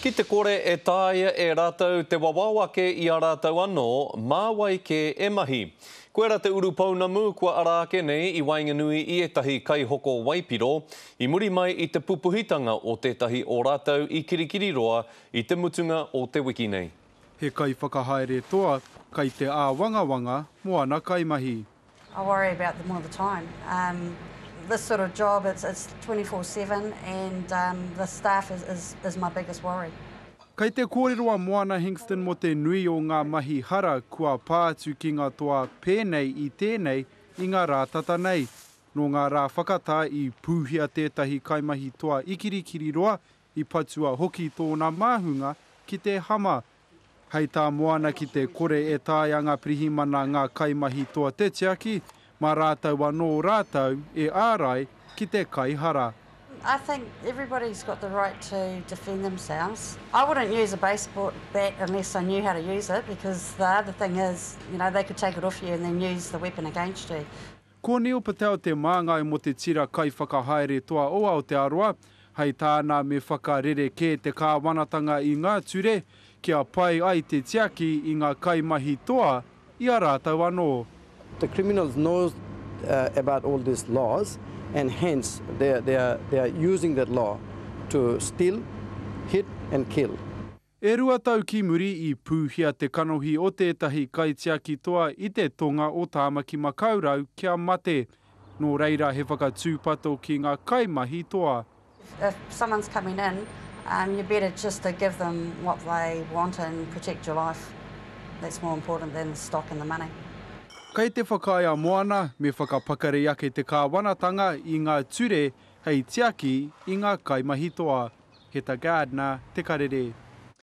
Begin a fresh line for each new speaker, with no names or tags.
Ki te kore e tāia e rātou te wawawake I a rātou anō, māwai ke e mahi. Koe rā te uru paunamu kua arāke nei I Wainganui I etahi kaihoko Waipiro, I muri mai I te pupuhitanga o tētahi o rātou I kirikiri roa I te mutunga o te wiki nei.
He kai whakahaere toa, kai te āwangawanga, moana kaimahi.
I worry about them all the time. This sort of job, it's 24/7 and the staff is my biggest worry.
Kei te kōreroa Moana Hingston mo te nui o ngā mahi hara kua pātu ki ngā toa pēnei I tēnei I ngā rātata nei. No ngā rā whakatā I pūhia tētahi kaimahi toa ikirikiri roa I patua hoki tōna māhunga ki te hama. Hei tā moana ki te kore e tāianga prihimana ngā kaimahi toa te tiaki, mā rātau anō rātau e ārai ki te kaihara.
I think everybody's got the right to defend themselves. I wouldn't use a baseball bat unless I knew how to use it, because the other thing is, you know, they could take it off you and then use the weapon against you.
Ko Neil Patel te māngai mo te tira kai whakahaere toa o Aotearoa, hei tāna me whakarere ke te kāwanatanga I ngā ture, kia pai ai te tiaki I ngā kaimahi toa I a rātau anō.
The criminals know about all these laws, and hence they are using that law to steal, hit and kill.
E rua tau ki muri I pūhia te kanohi o tētahi kaitiaki toa I te tonga o Tāmaki Makaurau kia mate. Nō reira he whakatūpato ki ngā kaimahi toa.
If someone's coming in, you better just to give them what they want and protect your life. That's more important than the stock and the money.
Kei te whakaia moana me whakapakare ake te kāwanatanga I ngā ture hei tiaki I ngā kaimahi toa. He tā Gardner, te karere.